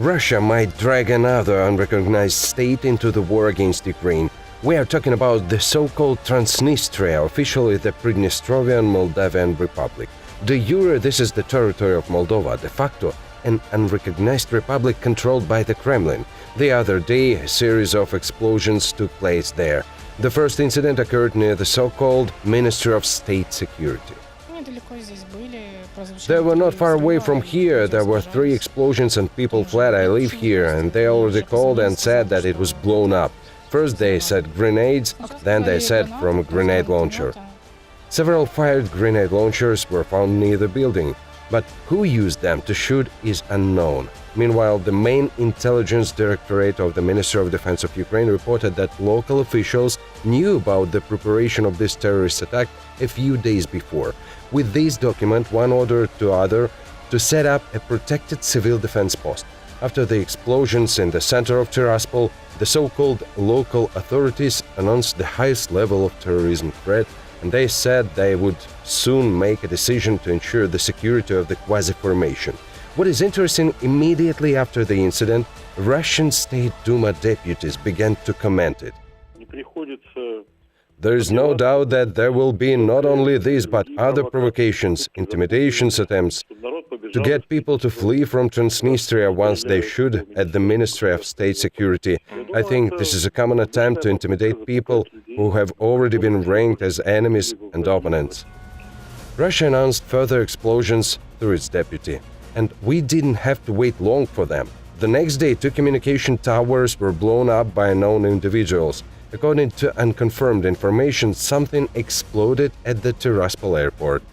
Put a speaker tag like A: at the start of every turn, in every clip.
A: Russia might drag another unrecognized state into the war against Ukraine. We are talking about the so-called Transnistria, officially the Transnistrian Moldavian Republic. De jure, this is the territory of Moldova, de facto an unrecognized republic controlled by the Kremlin. The other day, a series of explosions took place there. The first incident occurred near the so-called Ministry of State Security. They were not far away from here. There were 3 explosions and people fled. I live here, and they already called and said that it was blown up. First they said grenades, then they said from a grenade launcher. Several fired grenade launchers were found near the building, but who used them to shoot is unknown. Meanwhile, the main intelligence directorate of the Ministry of Defense of Ukraine reported that local officials knew about the preparation of this terrorist attack a few days before. With this document, one ordered to other to set up a protected civil defense post. After the explosions in the center of Tiraspol, the so-called local authorities announced the highest level of terrorism threat, and they said they would soon make a decision to ensure the security of the quasi-formation. What is interesting, immediately after the incident, Russian State Duma deputies began to comment it. There is no doubt that there will be not only these but other provocations, intimidations attempts to get people to flee from Transnistria once they should at the Ministry of State Security. I think this is a common attempt to intimidate people who have already been ranked as enemies and opponents. Russia announced further explosions through its deputy, and we didn't have to wait long for them. The next day, 2 communication towers were blown up by unknown individuals. According to unconfirmed information, something exploded at the Tiraspol airport.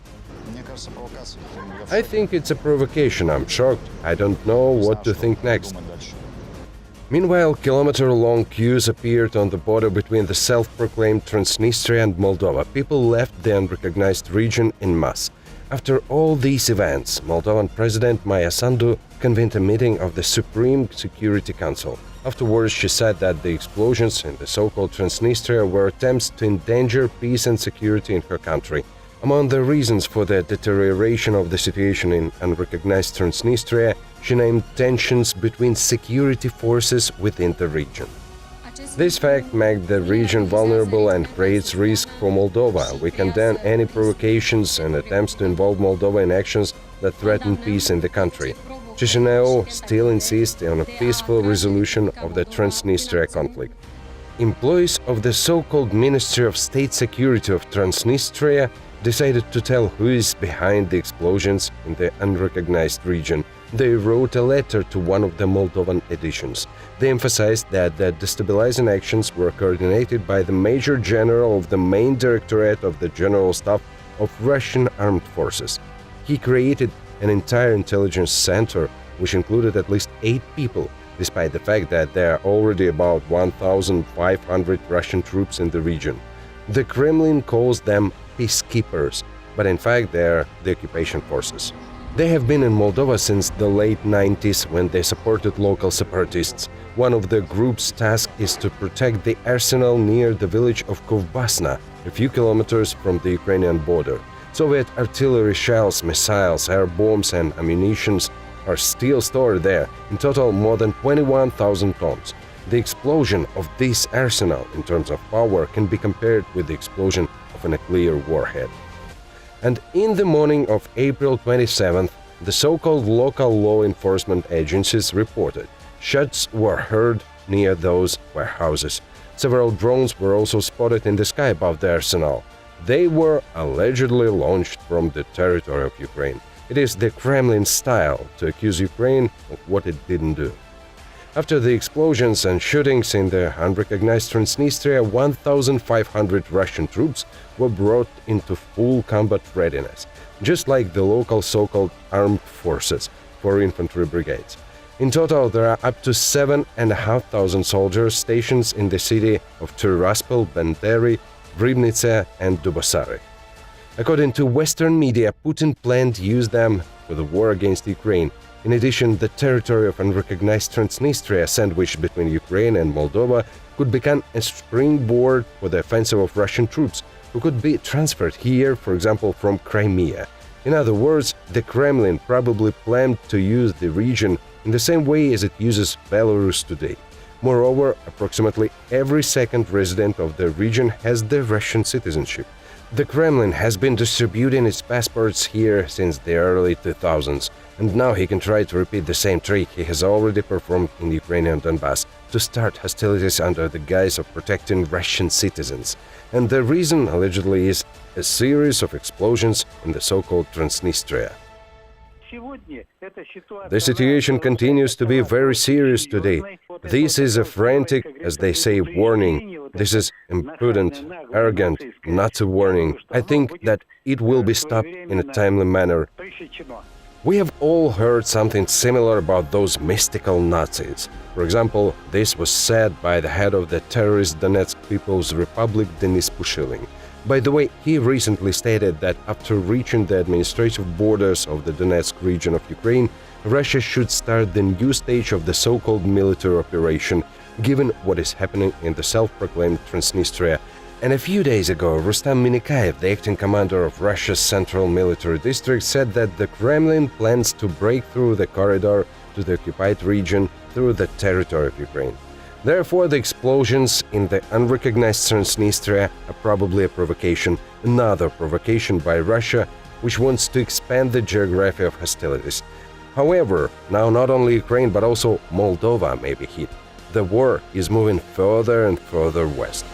A: I think it's a provocation. I'm shocked. I don't know what to think next. Meanwhile, kilometer-long queues appeared on the border between the self-proclaimed Transnistria and Moldova. People left the unrecognized region en masse. After all these events, Moldovan President Maia Sandu convened a meeting of the Supreme Security Council. Afterwards, she said that the explosions in the so-called Transnistria were attempts to endanger peace and security in her country. Among the reasons for the deterioration of the situation in unrecognized Transnistria, she named tensions between security forces within the region. This fact makes the region vulnerable and creates risk for Moldova. We condemn any provocations and attempts to involve Moldova in actions that threaten peace in the country. Chisinau still insists on a peaceful resolution of the Transnistria conflict. Employees of the so-called Ministry of State Security of Transnistria decided to tell who is behind the explosions in the unrecognized region. They wrote a letter to one of the Moldovan editions. They emphasized that the destabilizing actions were coordinated by the Major General of the Main Directorate of the General Staff of Russian Armed Forces. He created an entire intelligence center, which included at least 8 people, despite the fact that there are already about 1,500 Russian troops in the region. The Kremlin calls them peacekeepers, but in fact they are the occupation forces. They have been in Moldova since the late 90s when they supported local separatists. One of the group's tasks is to protect the arsenal near the village of Kovbasna, a few kilometers from the Ukrainian border. Soviet artillery shells, missiles, air bombs and ammunition are still stored there, in total more than 21,000 tons. The explosion of this arsenal in terms of power can be compared with the explosion of a nuclear warhead. And in the morning of April 27th, the so-called local law enforcement agencies reported shots were heard near those warehouses. Several drones were also spotted in the sky above the arsenal. They were allegedly launched from the territory of Ukraine. It is the Kremlin style to accuse Ukraine of what it didn't do. After the explosions and shootings in the unrecognized Transnistria, 1,500 Russian troops were brought into full combat readiness, just like the local so-called armed forces for infantry brigades. In total, there are up to 7,500 soldiers stationed in the city of Tiraspol, Benderi, Ribnica and Dubosari. According to Western media, Putin planned to use them for the war against Ukraine. In addition, the territory of unrecognized Transnistria, sandwiched between Ukraine and Moldova, could become a springboard for the offensive of Russian troops, who could be transferred here, for example, from Crimea. In other words, the Kremlin probably planned to use the region in the same way as it uses Belarus today. Moreover, approximately every second resident of the region has the Russian citizenship. The Kremlin has been distributing its passports here since the early 2000s, and now he can try to repeat the same trick he has already performed in Ukrainian Donbass to start hostilities under the guise of protecting Russian citizens. And the reason, allegedly, is a series of explosions in the so-called Transnistria. The situation continues to be very serious today. This is a frantic, as they say, warning. This is impudent, arrogant, not a warning. I think that it will be stopped in a timely manner. We have all heard something similar about those mystical Nazis. For example, this was said by the head of the terrorist Donetsk People's Republic, Denis Pushilin. By the way, he recently stated that after reaching the administrative borders of the Donetsk region of Ukraine, Russia should start the new stage of the so-called military operation, given what is happening in the self-proclaimed Transnistria. And a few days ago, Rustam Minikayev, the acting commander of Russia's Central Military District, said that the Kremlin plans to break through the corridor to the occupied region through the territory of Ukraine. Therefore, the explosions in the unrecognized Transnistria are probably a provocation, another provocation by Russia, which wants to expand the geography of hostilities. However, now not only Ukraine but also Moldova may be hit. The war is moving further and further west.